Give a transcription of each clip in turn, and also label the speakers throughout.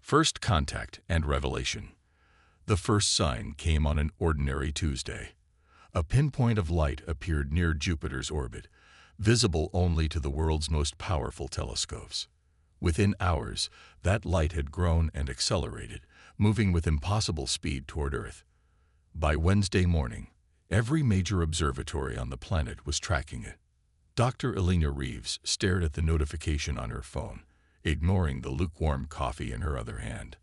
Speaker 1: First contact and revelation. The first sign came on an ordinary Tuesday. A pinpoint of light appeared near Jupiter's orbit, visible only to the world's most powerful telescopes. Within hours, that light had grown and accelerated, moving with impossible speed toward Earth. By Wednesday morning, every major observatory on the planet was tracking it. Dr. Elena Reeves stared at the notification on her phone, ignoring the lukewarm coffee in her other hand.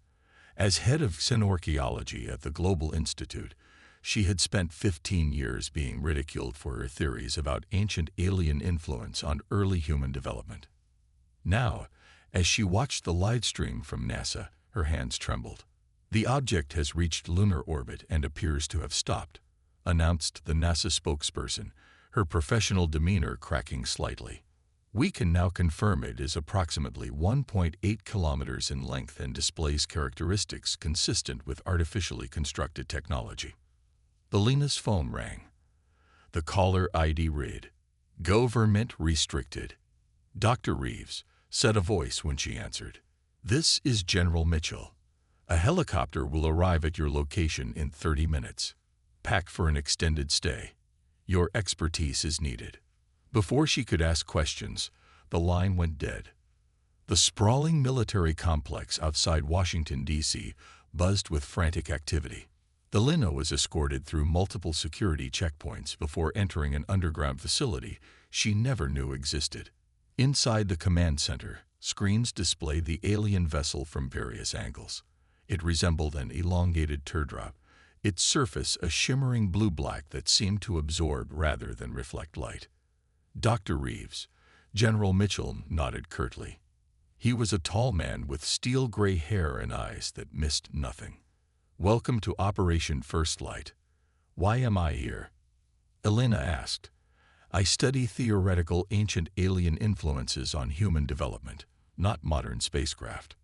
Speaker 1: As head of xenorchaeology at the Global Institute, she had spent 15 years being ridiculed for her theories about ancient alien influence on early human development. Now, as she watched the live stream from NASA, her hands trembled. "The object has reached lunar orbit and appears to have stopped," announced the NASA spokesperson, her professional demeanor cracking slightly. "We can now confirm it is approximately 1.8 kilometers in length and displays characteristics consistent with artificially constructed technology." Elena's phone rang. The caller ID read, "Government restricted." "Dr. Reeves," said a voice when she answered. "This is General Mitchell. A helicopter will arrive at your location in 30 minutes. Pack for an extended stay. Your expertise is needed." Before she could ask questions, the line went dead. The sprawling military complex outside Washington, D.C. buzzed with frantic activity. Elena was escorted through multiple security checkpoints before entering an underground facility she never knew existed. Inside the command center, screens displayed the alien vessel from various angles. It resembled an elongated teardrop, its surface a shimmering blue-black that seemed to absorb rather than reflect light. "Dr. Reeves," General Mitchell nodded curtly. He was a tall man with steel-gray hair and eyes that missed nothing. "Welcome to Operation First Light. Why am I here?" Elena asked. "I study theoretical ancient alien influences on human development, not modern spacecraft."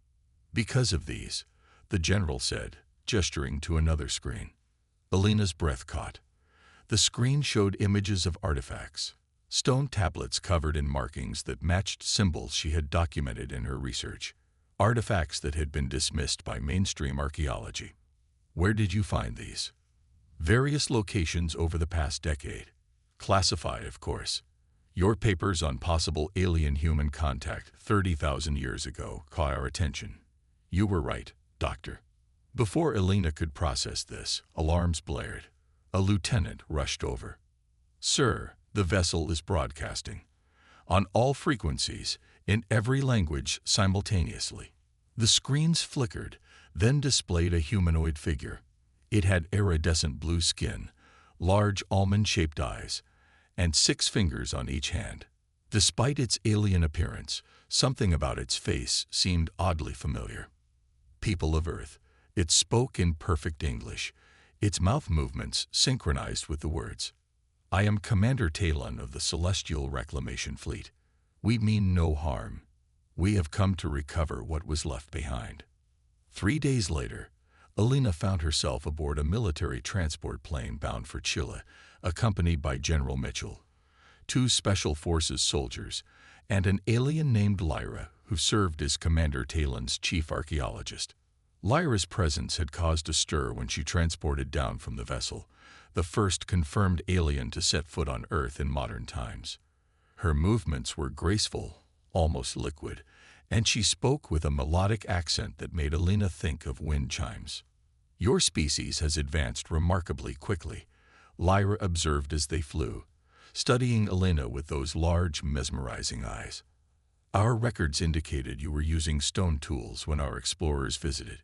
Speaker 1: "Because of these," the general said, gesturing to another screen. Elena's breath caught. The screen showed images of artifacts, stone tablets covered in markings that matched symbols she had documented in her research, artifacts that had been dismissed by mainstream archaeology. "Where did you find these?" "Various locations over the past decade. Classified, of course. Your papers on possible alien-human contact 30,000 years ago caught our attention. You were right, Doctor." Before Elena could process this, alarms blared. A lieutenant rushed over. "Sir, the vessel is broadcasting. On all frequencies, in every language simultaneously." The screens flickered, then displayed a humanoid figure. It had iridescent blue skin, large almond-shaped eyes, and 6 fingers on each hand. Despite its alien appearance, something about its face seemed oddly familiar. "People of Earth," it spoke in perfect English, its mouth movements synchronized with the words. "I am Commander Talon of the Celestial Reclamation Fleet. We mean no harm. We have come to recover what was left behind." 3 days later, Elena found herself aboard a military transport plane bound for Chile, accompanied by General Mitchell, 2 Special Forces soldiers, and an alien named Lyra, who served as Commander Talon's chief archaeologist. Lyra's presence had caused a stir when she transported down from the vessel, the first confirmed alien to set foot on Earth in modern times. Her movements were graceful, almost liquid, and she spoke with a melodic accent that made Elena think of wind chimes. "Your species has advanced remarkably quickly," Lyra observed as they flew, studying Elena with those large, mesmerizing eyes. "Our records indicated you were using stone tools when our explorers visited.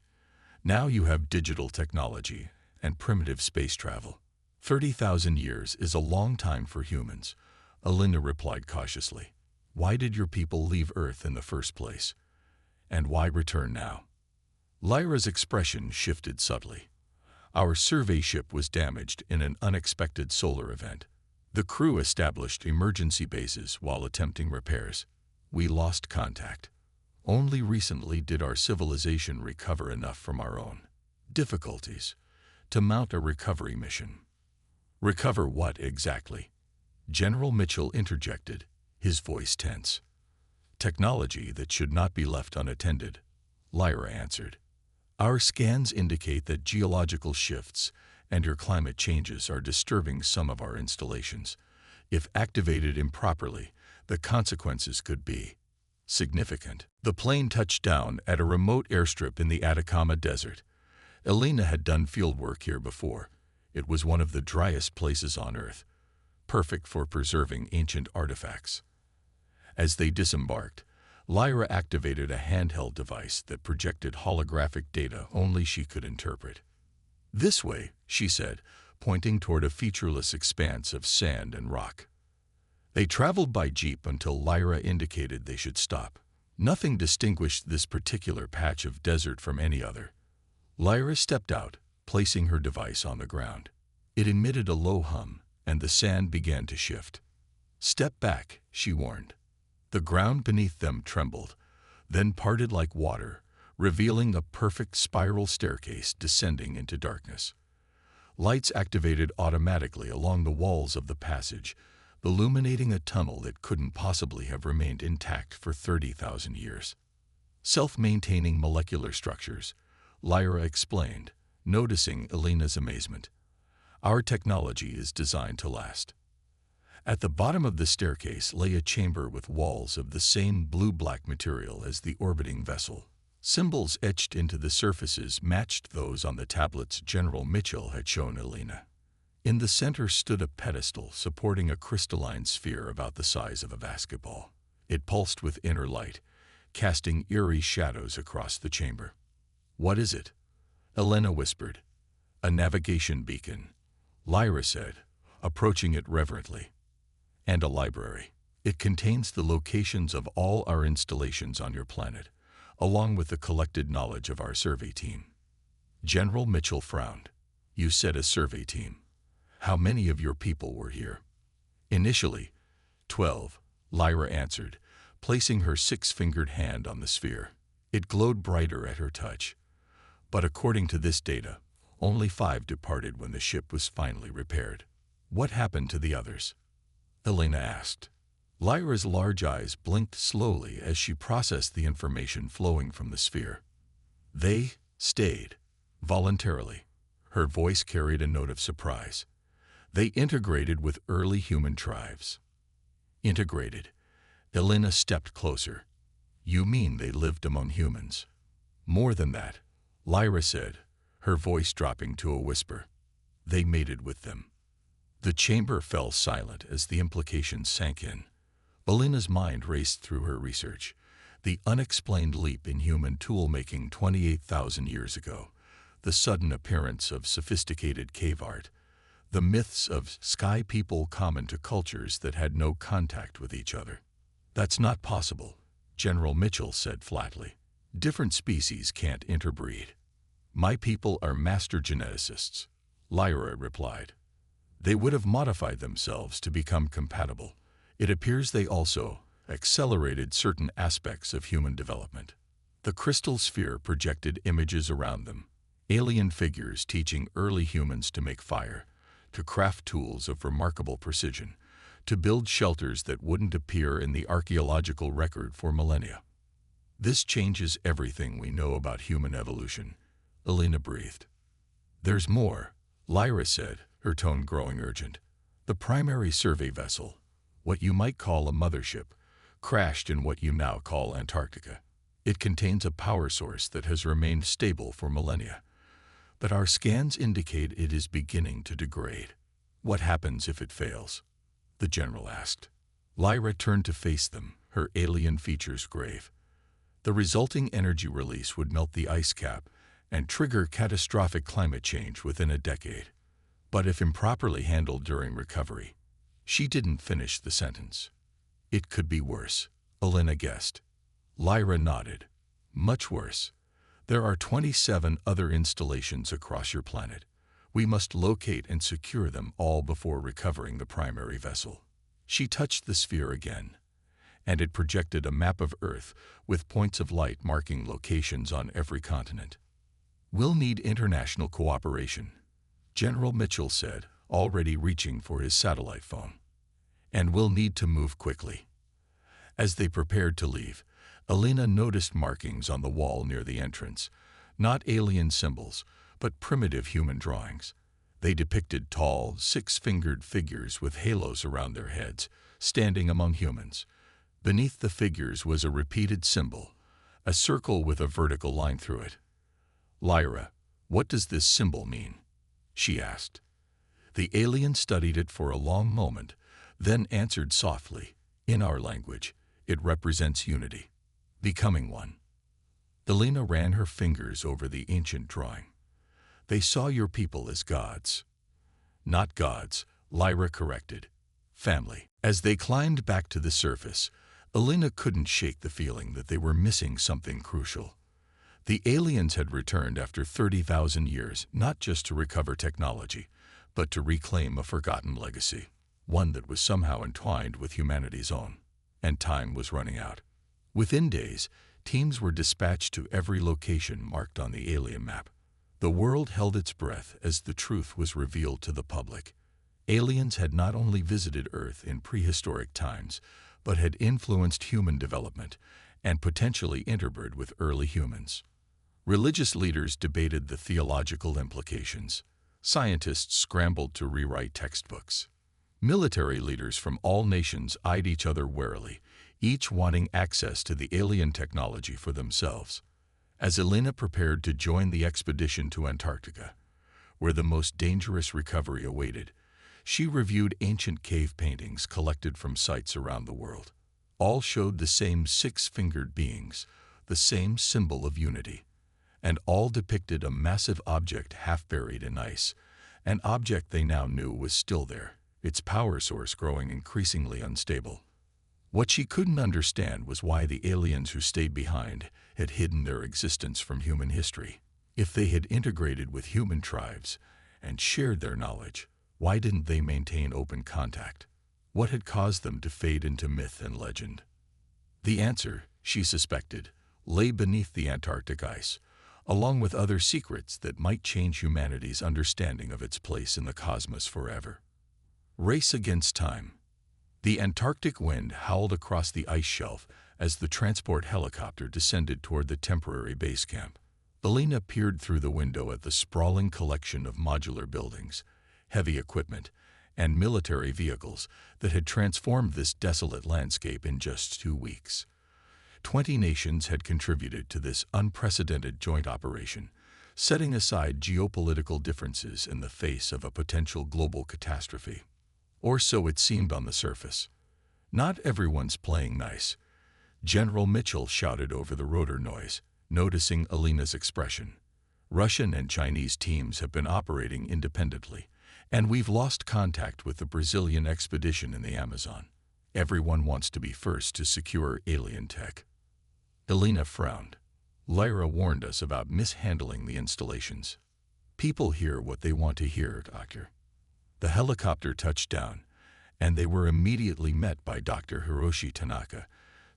Speaker 1: Now you have digital technology and primitive space travel. 30,000 years is a long time for humans," Elena replied cautiously. "Why did your people leave Earth in the first place? And why return now?" Lyra's expression shifted subtly. "Our survey ship was damaged in an unexpected solar event. The crew established emergency bases while attempting repairs. We lost contact. Only recently did our civilization recover enough from our own difficulties to mount a recovery mission." "Recover what exactly?" General Mitchell interjected, his voice tense. "Technology that should not be left unattended," Lyra answered. Our scans indicate that geological shifts and your climate changes are disturbing some of our installations. If activated improperly, the consequences could be significant. The plane touched down at a remote airstrip in the Atacama Desert. Elena had done field work here before. It was one of the driest places on Earth, perfect for preserving ancient artifacts. As they disembarked, Lyra activated a handheld device that projected holographic data only she could interpret. "This way," she said, pointing toward a featureless expanse of sand and rock. They traveled by jeep until Lyra indicated they should stop. Nothing distinguished this particular patch of desert from any other. Lyra stepped out, placing her device on the ground. It emitted a low hum, and the sand began to shift. "Step back," she warned. The ground beneath them trembled, then parted like water, revealing a perfect spiral staircase descending into darkness. Lights activated automatically along the walls of the passage, illuminating a tunnel that couldn't possibly have remained intact for 30,000 years. "Self-maintaining molecular structures," Lyra explained, noticing Elena's amazement. "Our technology is designed to last." At the bottom of the staircase lay a chamber with walls of the same blue-black material as the orbiting vessel. Symbols etched into the surfaces matched those on the tablets General Mitchell had shown Elena. In the center stood a pedestal supporting a crystalline sphere about the size of a basketball. It pulsed with inner light, casting eerie shadows across the chamber. "What is it?" Elena whispered. "A navigation beacon," Lyra said, approaching it reverently. "And a library. It contains the locations of all our installations on your planet, along with the collected knowledge of our survey team." General Mitchell frowned. "You said a survey team. How many of your people were here?" "Initially, 12, Lyra answered, placing her six-fingered hand on the sphere. It glowed brighter at her touch. But according to this data, only 5 departed when the ship was finally repaired. "What happened to the others?" Elena asked. Lyra's large eyes blinked slowly as she processed the information flowing from the sphere. "They stayed, voluntarily." Her voice carried a note of surprise. "They integrated with early human tribes." "Integrated?" Elena stepped closer. "You mean they lived among humans?" "More than that," Lyra said, her voice dropping to a whisper. "They mated with them." The chamber fell silent as the implications sank in. Elena's mind raced through her research. The unexplained leap in human tool-making 28,000 years ago, the sudden appearance of sophisticated cave art, the myths of sky people common to cultures that had no contact with each other. "That's not possible," General Mitchell said flatly. "Different species can't interbreed." "My people are master geneticists," Lyra replied. "They would have modified themselves to become compatible. It appears they also accelerated certain aspects of human development." The crystal sphere projected images around them, alien figures teaching early humans to make fire, to craft tools of remarkable precision, to build shelters that wouldn't appear in the archaeological record for millennia. "This changes everything we know about human evolution," Elena breathed. "There's more," Lyra said, her tone growing urgent. "The primary survey vessel, what you might call a mothership, crashed in what you now call Antarctica. It contains a power source that has remained stable for millennia, but our scans indicate it is beginning to degrade." "What happens if it fails?" the general asked. Lyra turned to face them, her alien features grave. "The resulting energy release would melt the ice cap and trigger catastrophic climate change within a decade. But if improperly handled during recovery..." She didn't finish the sentence. "It could be worse," Elena guessed. Lyra nodded. "Much worse. There are 27 other installations across your planet. We must locate and secure them all before recovering the primary vessel." She touched the sphere again, and it projected a map of Earth with points of light marking locations on every continent. "We'll need international cooperation," General Mitchell said, already reaching for his satellite phone. "And we'll need to move quickly." As they prepared to leave, Elena noticed markings on the wall near the entrance, Not alien symbols, but primitive human drawings. They depicted tall, six-fingered figures with halos around their heads, standing among humans. Beneath the figures was a repeated symbol, a circle with a vertical line through it. "Lyra, what does this symbol mean?" she asked. The alien studied it for a long moment, then answered softly, "In our language, it represents unity, becoming one." Elena ran her fingers over the ancient drawing. "They saw your people as gods." "Not gods," Lyra corrected. "Family." As they climbed back to the surface, Elena couldn't shake the feeling that they were missing something crucial. The aliens had returned after 30,000 years, not just to recover technology, but to reclaim a forgotten legacy, one that was somehow entwined with humanity's own. And time was running out. Within days, teams were dispatched to every location marked on the alien map. The world held its breath as the truth was revealed to the public. Aliens had not only visited Earth in prehistoric times, but had influenced human development and potentially interbred with early humans. Religious leaders debated the theological implications. Scientists scrambled to rewrite textbooks. Military leaders from all nations eyed each other warily, each wanting access to the alien technology for themselves. As Elena prepared to join the expedition to Antarctica, where the most dangerous recovery awaited, she reviewed ancient cave paintings collected from sites around the world. All showed the same six-fingered beings, the same symbol of unity, and all depicted a massive object half buried in ice, an object they now knew was still there, its power source growing increasingly unstable. What she couldn't understand was why the aliens who stayed behind had hidden their existence from human history. If they had integrated with human tribes and shared their knowledge, why didn't they maintain open contact? What had caused them to fade into myth and legend? The answer, she suspected, lay beneath the Antarctic ice, along with other secrets that might change humanity's understanding of its place in the cosmos forever. Race against time. The Antarctic wind howled across the ice shelf as the transport helicopter descended toward the temporary base camp. Elena peered through the window at the sprawling collection of modular buildings, heavy equipment, and military vehicles that had transformed this desolate landscape in just 2 weeks. 20 nations had contributed to this unprecedented joint operation, setting aside geopolitical differences in the face of a potential global catastrophe. Or so it seemed on the surface. "Not everyone's playing nice," General Mitchell shouted over the rotor noise, noticing Elena's expression. "Russian and Chinese teams have been operating independently, and we've lost contact with the Brazilian expedition in the Amazon. Everyone wants to be first to secure alien tech." Elena frowned. "Lyra warned us about mishandling the installations." "People hear what they want to hear, Doctor." The helicopter touched down, and they were immediately met by Dr. Hiroshi Tanaka,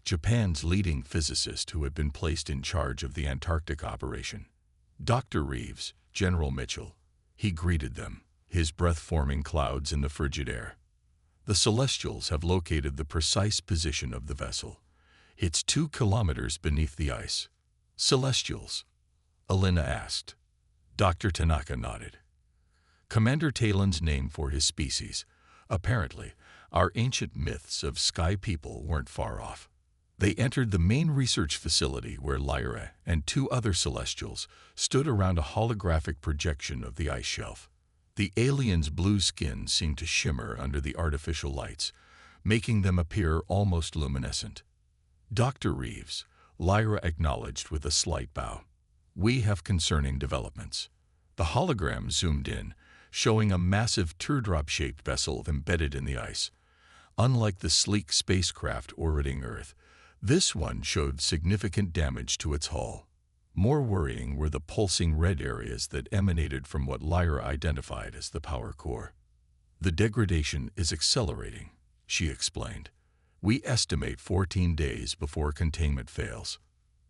Speaker 1: Japan's leading physicist who had been placed in charge of the Antarctic operation. "Dr. Reeves, General Mitchell," he greeted them, his breath forming clouds in the frigid air. "The Celestials have located the precise position of the vessel. It's 2 kilometers beneath the ice." "Celestials?" Elena asked. Dr. Tanaka nodded. "Commander Talon's name for his species. Apparently, our ancient myths of sky people weren't far off." They entered the main research facility where Lyra and 2 other Celestials stood around a holographic projection of the ice shelf. The aliens' blue skin seemed to shimmer under the artificial lights, making them appear almost luminescent. "Dr. Reeves," Lyra acknowledged with a slight bow. "We have concerning developments." The hologram zoomed in, showing a massive teardrop-shaped vessel embedded in the ice. Unlike the sleek spacecraft orbiting Earth, this one showed significant damage to its hull. More worrying were the pulsing red areas that emanated from what Lyra identified as the power core. "The degradation is accelerating," she explained. "We estimate 14 days before containment fails."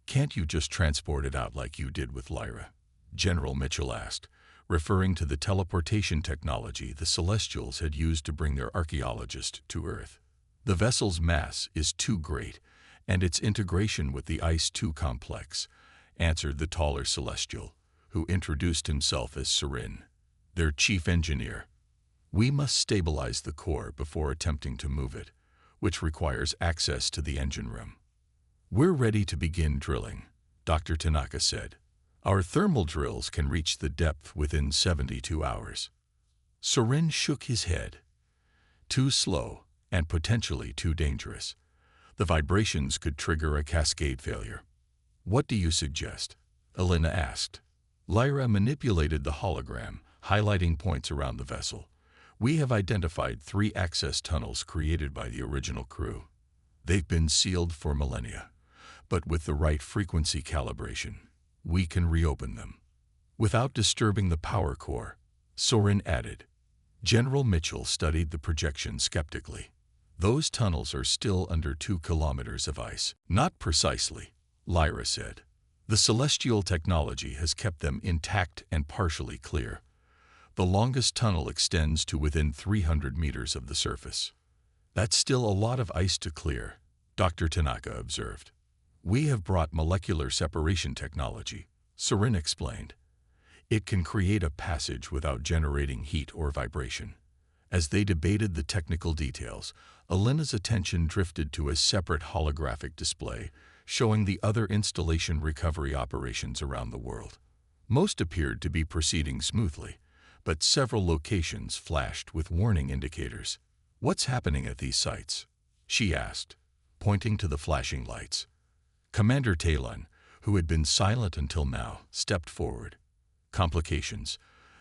Speaker 1: "Can't you just transport it out like you did with Lyra?" General Mitchell asked, referring to the teleportation technology the Celestials had used to bring their archaeologist to Earth. "The vessel's mass is too great, and its integration with the ice too complex. answered the taller Celestial, who introduced himself as Sarin, their chief engineer. We must stabilize the core before attempting to move it, which requires access to the engine room. We're ready to begin drilling, Dr. Tanaka said. Our thermal drills can reach the depth within 72 hours. Sarin shook his head. Too slow and potentially too dangerous. The vibrations could trigger a cascade failure. What do you suggest? Elena asked. Lyra manipulated the hologram, highlighting points around the vessel. We have identified 3 access tunnels created by the original crew. They've been sealed for millennia, but with the right frequency calibration, we can reopen them. Without disturbing the power core, Soren added. General Mitchell studied the projection skeptically. Those tunnels are still under 2 kilometers of ice. Not precisely, Lyra said. The celestial technology has kept them intact and partially clear. The longest tunnel extends to within 300 meters of the surface. That's still a lot of ice to clear, Dr. Tanaka observed. We have brought molecular separation technology, Sorin explained. It can create a passage without generating heat or vibration. As they debated the technical details, Elena's attention drifted to a separate holographic display showing the other installation recovery operations around the world. Most appeared to be proceeding smoothly, but several locations flashed with warning indicators. What's happening at these sites? She asked, pointing to the flashing lights. Commander Talon, who had been silent until now, stepped forward. Complications.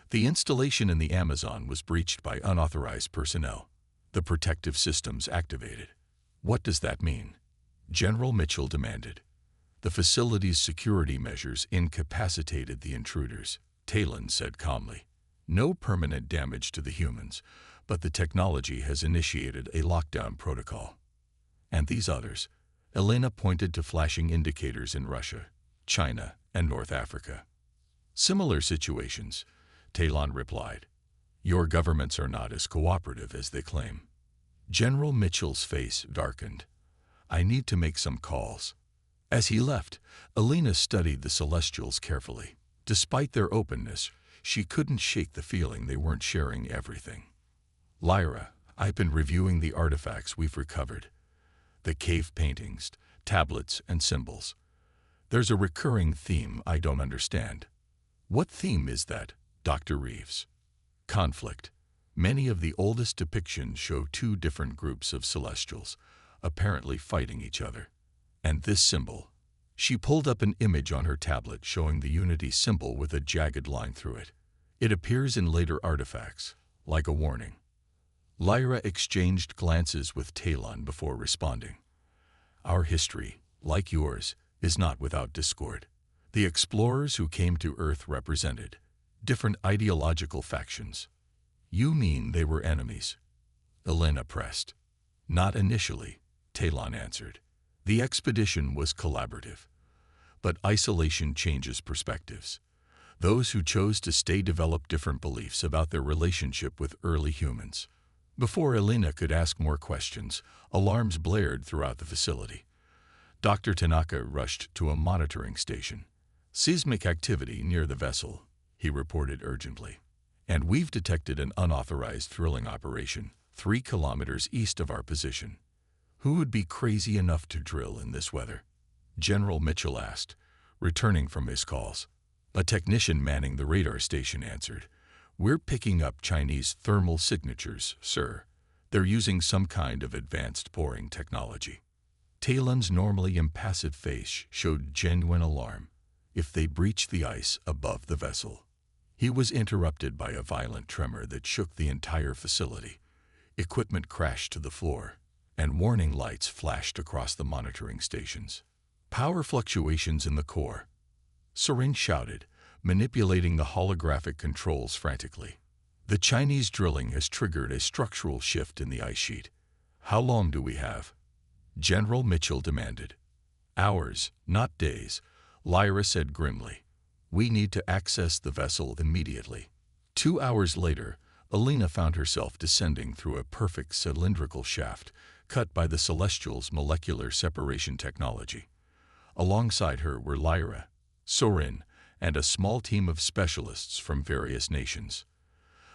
Speaker 1: The installation in the Amazon was breached by unauthorized personnel. The protective systems activated. What does that mean? General Mitchell demanded. The facility's security measures incapacitated the intruders, Talon said calmly. No permanent damage to the humans, but the technology has initiated a lockdown protocol. And these others? Elena pointed to flashing indicators in Russia, China, and North Africa. Similar situations, Talon replied. Your governments are not as cooperative as they claim. General Mitchell's face darkened. I need to make some calls. As he left, Elena studied the Celestials carefully. Despite their openness, she couldn't shake the feeling they weren't sharing everything. Lyra, I've been reviewing the artifacts we've recovered. The cave paintings, tablets, and symbols. There's a recurring theme I don't understand. What theme is that, Dr. Reeves? Conflict. Many of the oldest depictions show 2 different groups of Celestials, apparently fighting each other. And this symbol. She pulled up an image on her tablet showing the Unity symbol with a jagged line through it. It appears in later artifacts, like a warning. Lyra exchanged glances with Talon before responding. Our history, like yours, is not without discord. The explorers who came to Earth represented different ideological factions. You mean they were enemies? Elena pressed. Not initially, Talon answered. The expedition was collaborative. But isolation changes perspectives. Those who chose to stay developed different beliefs about their relationship with early humans. Before Elena could ask more questions, alarms blared throughout the facility. Dr. Tanaka rushed to a monitoring station. Seismic activity near the vessel, he reported urgently. And we've detected an unauthorized drilling operation 3 kilometers east of our position. Who would be crazy enough to drill in this weather? General Mitchell asked, returning from his calls. A technician manning the radar station answered. We're picking up Chinese thermal signatures, sir. They're using some kind of advanced boring technology. Talon's normally impassive face showed genuine alarm. If they breached the ice above the vessel. He was interrupted by a violent tremor that shook the entire facility. Equipment crashed to the floor, and warning lights flashed across the monitoring stations. Power fluctuations in the core. Sorin shouted, manipulating the holographic controls frantically. The Chinese drilling has triggered a structural shift in the ice sheet. How long do we have? General Mitchell demanded. Hours, not days, Lyra said grimly. We need to access the vessel immediately. 2 hours later, Elena found herself descending through a perfect cylindrical shaft cut by the Celestials' molecular separation technology. Alongside her were Lyra, Sorin, and a small team of specialists from various nations.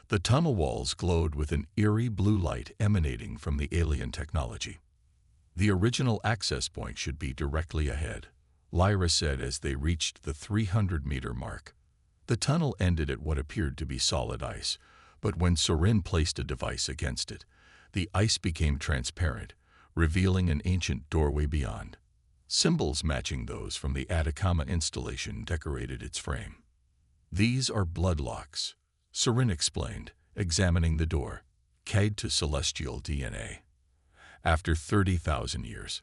Speaker 1: The tunnel walls glowed with an eerie blue light emanating from the alien technology. The original access point should be directly ahead, Lyra said as they reached the 300-meter mark. The tunnel ended at what appeared to be solid ice, but when Sorin placed a device against it, the ice became transparent, revealing an ancient doorway beyond. Symbols matching those from the Atacama installation decorated its frame. "These are bloodlocks," Sorin explained, examining the door, "tied to celestial DNA. After 30,000 years."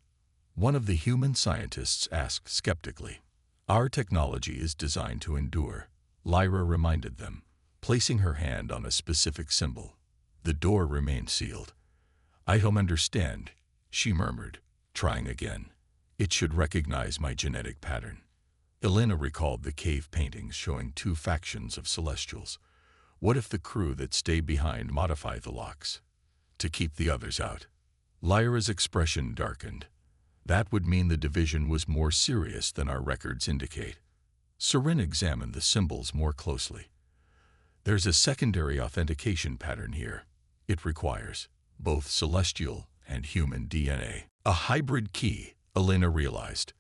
Speaker 1: One of the human scientists asked skeptically. "Our technology is designed to endure," Lyra reminded them, placing her hand on a specific symbol. The door remained sealed. "I don't understand," she murmured, trying again. "It should recognize my genetic pattern." Elena recalled the cave paintings showing two factions of Celestials. What if the crew that stayed behind modified the locks to keep the others out? Lyra's expression darkened. That would mean the division was more serious than our records indicate. Sorin examined the symbols more closely. "There's a secondary authentication pattern here. It requires both celestial and human DNA. A hybrid key," Elena realized.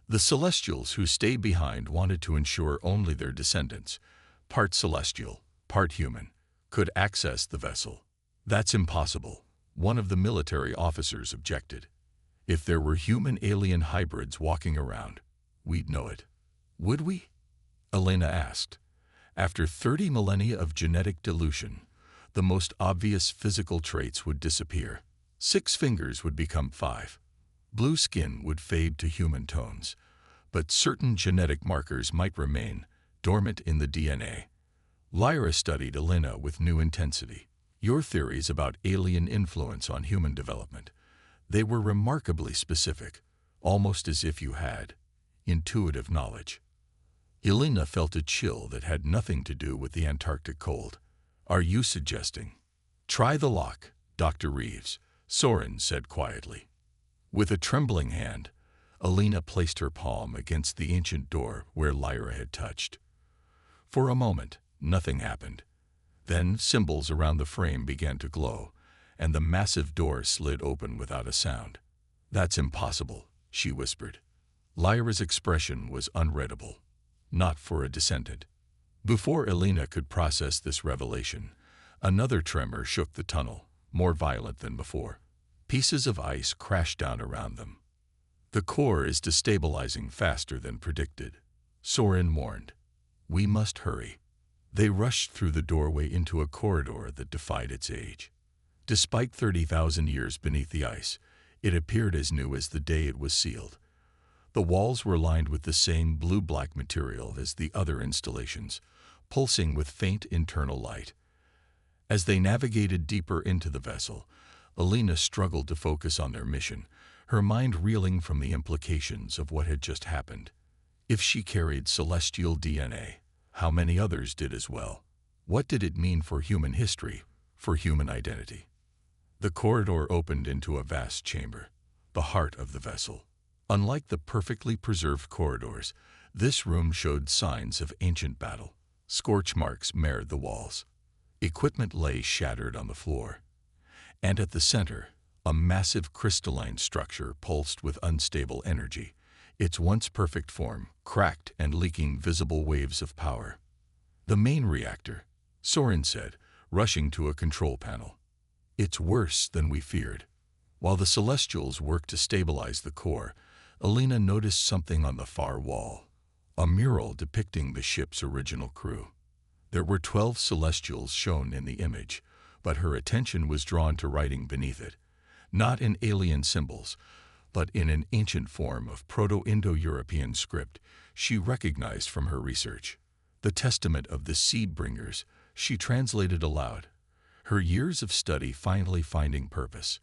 Speaker 1: The Celestials who stayed behind wanted to ensure only their descendants, part celestial, part human, could access the vessel. "That's impossible," one of the military officers objected. "If there were human-alien hybrids walking around, we'd know it." "Would we?" Elena asked. After 30 millennia of genetic dilution, the most obvious physical traits would disappear. 6 fingers would become 5. Blue skin would fade to human tones, but certain genetic markers might remain dormant in the DNA. Lyra studied Elena with new intensity. "Your theories about alien influence on human development, they were remarkably specific, almost as if you had intuitive knowledge." Elena felt a chill that had nothing to do with the Antarctic cold. "Are you suggesting?" "Try the lock, Dr. Reeves," Sorin said quietly. With a trembling hand, Elena placed her palm against the ancient door where Lyra had touched. For a moment, nothing happened. Then symbols around the frame began to glow, and the massive door slid open without a sound. "That's impossible," she whispered. Lyra's expression was unreadable. Not for a descendant. Before Elena could process this revelation, another tremor shook the tunnel, more violent than before. Pieces of ice crashed down around them. "The core is destabilizing faster than predicted," Sorin warned. "We must hurry." They rushed through the doorway into a corridor that defied its age. Despite 30,000 years beneath the ice, it appeared as new as the day it was sealed. The walls were lined with the same blue-black material as the other installations, pulsing with faint internal light. As they navigated deeper into the vessel, Elena struggled to focus on their mission, her mind reeling from the implications of what had just happened. If she carried celestial DNA, how many others did as well? What did it mean for human history, for human identity? The corridor opened into a vast chamber, the heart of the vessel. Unlike the perfectly preserved corridors, this room showed signs of ancient battle. Scorch marks marred the walls. Equipment lay shattered on the floor. And at the center, a massive crystalline structure pulsed with unstable energy, its once perfect form cracked and leaking visible waves of power. "The main reactor," Sorin said, rushing to a control panel. "It's worse than we feared." While the Celestials worked to stabilize the core, Elena noticed something on the far wall, a mural depicting the ship's original crew. There were 12 Celestials shown in the image, but her attention was drawn to writing beneath it, not in alien symbols, but in an ancient form of Proto-Indo-European script she recognized from her research. The testament of the Seed-Bringers, she translated aloud, her years of study finally finding purpose.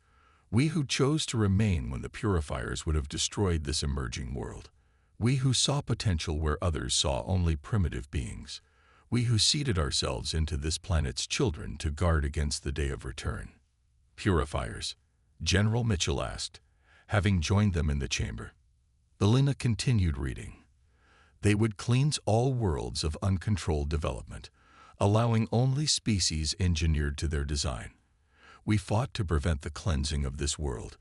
Speaker 1: "We who chose to remain when the purifiers would have destroyed this emerging world. We who saw potential where others saw only primitive beings. We who seeded ourselves into this planet's children to guard against the day of return." "Purifiers?" General Mitchell asked, having joined them in the chamber. Elena continued reading. They would cleanse all worlds of uncontrolled development, allowing only species engineered to their design. We fought to prevent the cleansing of this world,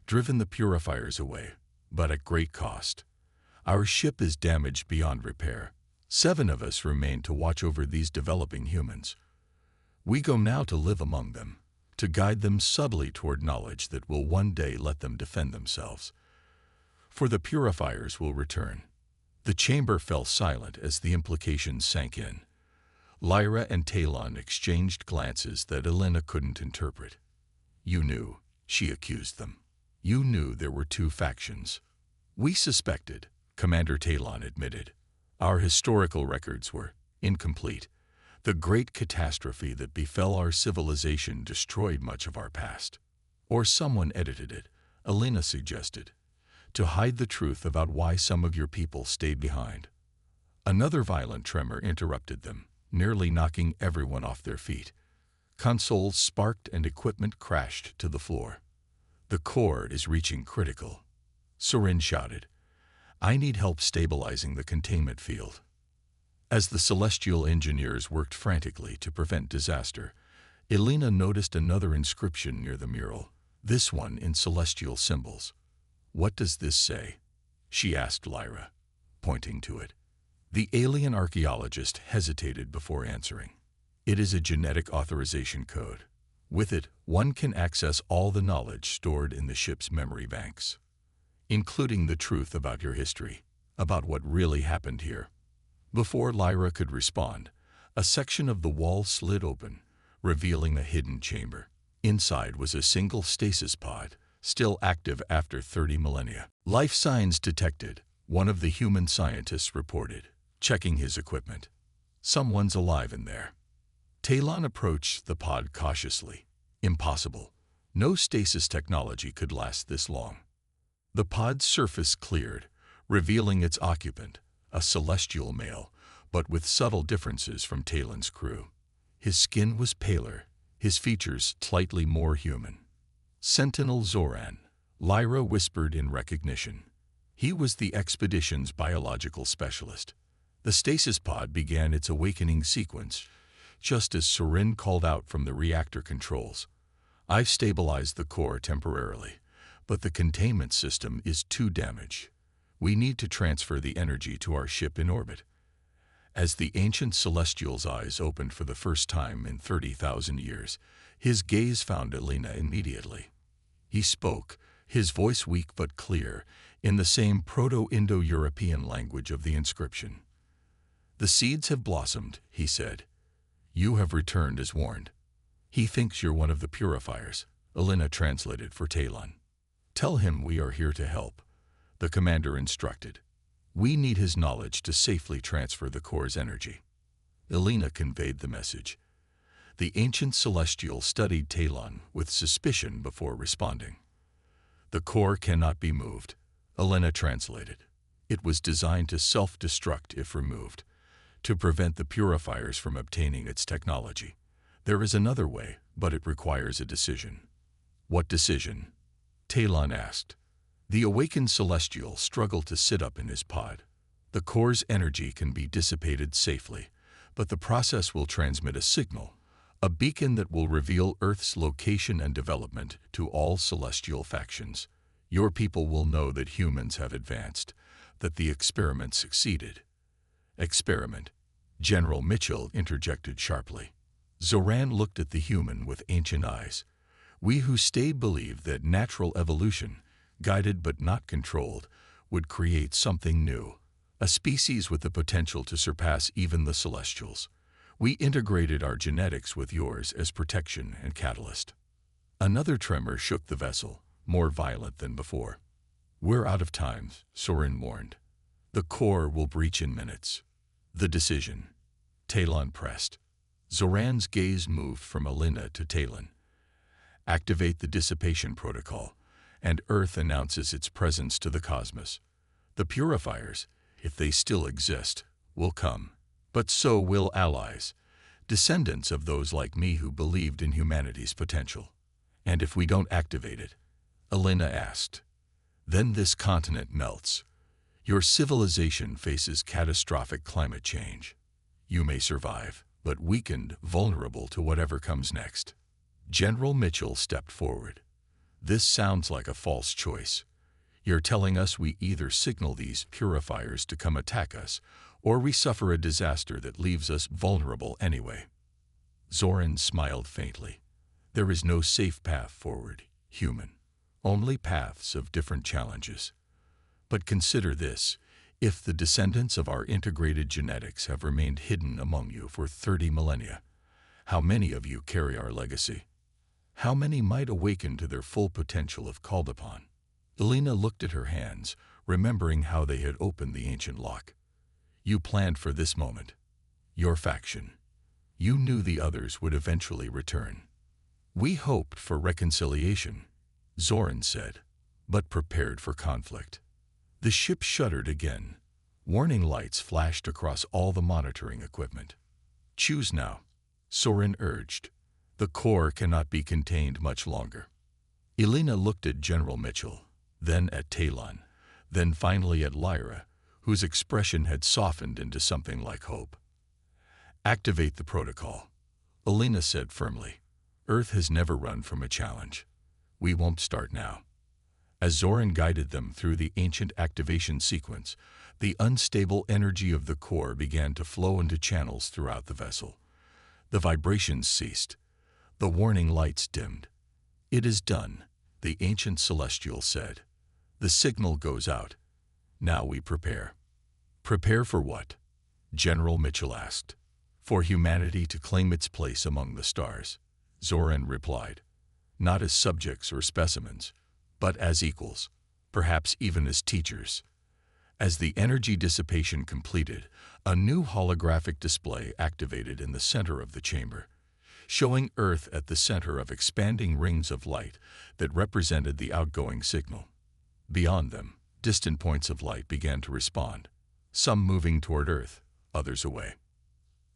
Speaker 1: driven the purifiers away, but at great cost. Our ship is damaged beyond repair. 7 of us remain to watch over these developing humans. We go now to live among them, to guide them subtly toward knowledge that will one day let them defend themselves. For the purifiers will return. The chamber fell silent as the implications sank in. Lyra and Talon exchanged glances that Elena couldn't interpret. "You knew," she accused them. "You knew there were 2 factions." "We suspected," Commander Talon admitted. "Our historical records were incomplete. The great catastrophe that befell our civilization destroyed much of our past." "Or someone edited it," Elena suggested, "to hide the truth about why some of your people stayed behind." Another violent tremor interrupted them, nearly knocking everyone off their feet. Consoles sparked and equipment crashed to the floor. "The core is reaching critical," Sorin shouted. "I need help stabilizing the containment field." As the celestial engineers worked frantically to prevent disaster, Elena noticed another inscription near the mural, this one in celestial symbols. "What does this say?" she asked Lyra, pointing to it. The alien archaeologist hesitated before answering. "It is a genetic authorization code. With it, one can access all the knowledge stored in the ship's memory banks, including the truth about your history, about what really happened here." Before Lyra could respond, a section of the wall slid open, revealing a hidden chamber. Inside was a single stasis pod, still active after 30 millennia. "Life signs detected," one of the human scientists reported, checking his equipment. "Someone's alive in there." Talon approached the pod cautiously. Impossible. No stasis technology could last this long. The pod's surface cleared, revealing its occupant, a celestial male, but with subtle differences from Talon's crew. His skin was paler, his features slightly more human. "Sentinel Zoran," Lyra whispered in recognition. He was the expedition's biological specialist. The stasis pod began its awakening sequence, just as Sorin called out from the reactor controls. "I've stabilized the core temporarily, but the containment system is too damaged. We need to transfer the energy to our ship in orbit." As the ancient celestial's eyes opened for the first time in 30,000 years, his gaze found Elena immediately. He spoke, his voice weak but clear, in the same Proto-Indo-European language of the inscription. "The seeds have blossomed," he said. "You have returned as warned." "He thinks you're one of the purifiers," Elena translated for Talon. "Tell him we are here to help," the commander instructed. "We need his knowledge to safely transfer the core's energy." Elena conveyed the message. The ancient celestial studied Talon with suspicion before responding. "The core cannot be moved," Elena translated. "It was designed to self-destruct if removed, to prevent the purifiers from obtaining its technology. There is another way, but it requires a decision." "What decision?" Talon asked. The awakened celestial struggled to sit up in his pod. "The core's energy can be dissipated safely, but the process will transmit a signal, a beacon that will reveal Earth's location and development to all celestial factions. Your people will know that humans have advanced, that the experiment succeeded." "Experiment," General Mitchell interjected sharply. Zoran looked at the human with ancient eyes. "We who stayed believed that natural evolution, guided but not controlled, would create something new, a species with the potential to surpass even the Celestials. We integrated our genetics with yours as protection and catalyst." Another tremor shook the vessel, more violent than before. "We're out of time," Sorin warned. "The core will breach in minutes." "The decision," Talon pressed. Zoran's gaze moved from Elena to Talon. "Activate the dissipation protocol, and Earth announces its presence to the cosmos. The purifiers, if they still exist, will come. But so will allies, descendants of those like me who believed in humanity's potential." "And if we don't activate it?" Elena asked. "Then this continent melts. Your civilization faces catastrophic climate change. You may survive, but weakened, vulnerable to whatever comes next. General Mitchell stepped forward. This sounds like a false choice. You're telling us we either signal these purifiers to come attack us, or we suffer a disaster that leaves us vulnerable anyway. Zoran smiled faintly. There is no safe path forward, human. Only paths of different challenges. But consider this. If the descendants of our integrated genetics have remained hidden among you for 30 millennia, how many of you carry our legacy? How many might awaken to their full potential if called upon? Elena looked at her hands, remembering how they had opened the ancient lock. You planned for this moment. Your faction. You knew the others would eventually return. We hoped for reconciliation, Zoran said, but prepared for conflict. The ship shuddered again. Warning lights flashed across all the monitoring equipment. Choose now, Zoran urged. The core cannot be contained much longer. Elena looked at General Mitchell, then at Talon, then finally at Lyra, whose expression had softened into something like hope. Activate the protocol, Elena said firmly. Earth has never run from a challenge. We won't start now. As Zoran guided them through the ancient activation sequence, the unstable energy of the core began to flow into channels throughout the vessel. The vibrations ceased. The warning lights dimmed. It is done, the ancient celestial said. The signal goes out. Now we prepare. Prepare for what? General Mitchell asked. For humanity to claim its place among the stars, Zoran replied. Not as subjects or specimens, but as equals, perhaps even as teachers. As the energy dissipation completed, a new holographic display activated in the center of the chamber, showing Earth at the center of expanding rings of light that represented the outgoing signal. Beyond them, distant points of light began to respond, some moving toward Earth, others away.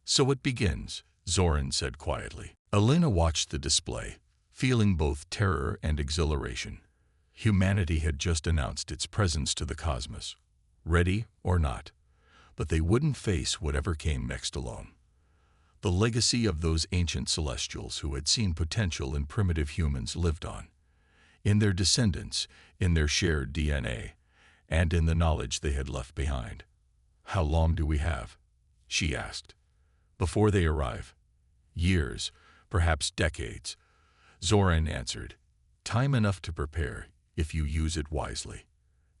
Speaker 1: So it begins, Zoran said quietly. Elena watched the display, feeling both terror and exhilaration. Humanity had just announced its presence to the cosmos, ready or not, but they wouldn't face whatever came next alone. The legacy of those ancient celestials who had seen potential in primitive humans lived on, in their descendants, in their shared DNA, and in the knowledge they had left behind. How long do we have? She asked. Before they arrive? Years, perhaps decades. Zoran answered. Time enough to prepare, if you use it wisely.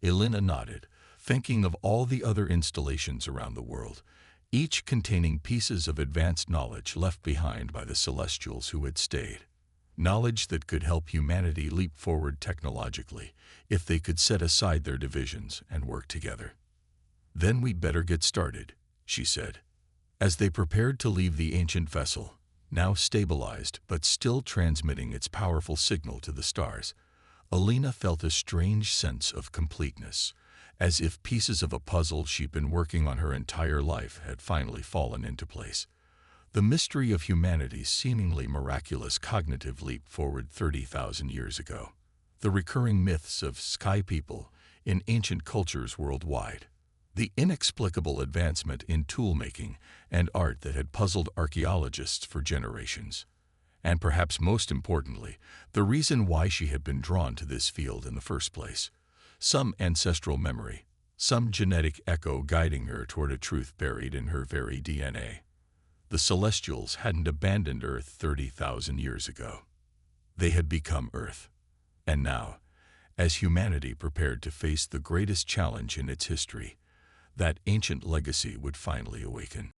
Speaker 1: Elena nodded, thinking of all the other installations around the world, each containing pieces of advanced knowledge left behind by the Celestials who had stayed. Knowledge that could help humanity leap forward technologically if they could set aside their divisions and work together. Then we'd better get started, she said. As they prepared to leave the ancient vessel, now stabilized but still transmitting its powerful signal to the stars, Elena felt a strange sense of completeness, as if pieces of a puzzle she'd been working on her entire life had finally fallen into place. The mystery of humanity's seemingly miraculous cognitive leap forward 30,000 years ago. The recurring myths of sky people in ancient cultures worldwide. The inexplicable advancement in tool-making and art that had puzzled archaeologists for generations. And perhaps most importantly, the reason why she had been drawn to this field in the first place. Some ancestral memory, some genetic echo guiding her toward a truth buried in her very DNA. The Celestials hadn't abandoned Earth 30,000 years ago. They had become Earth. And now, as humanity prepared to face the greatest challenge in its history, that ancient legacy would finally awaken.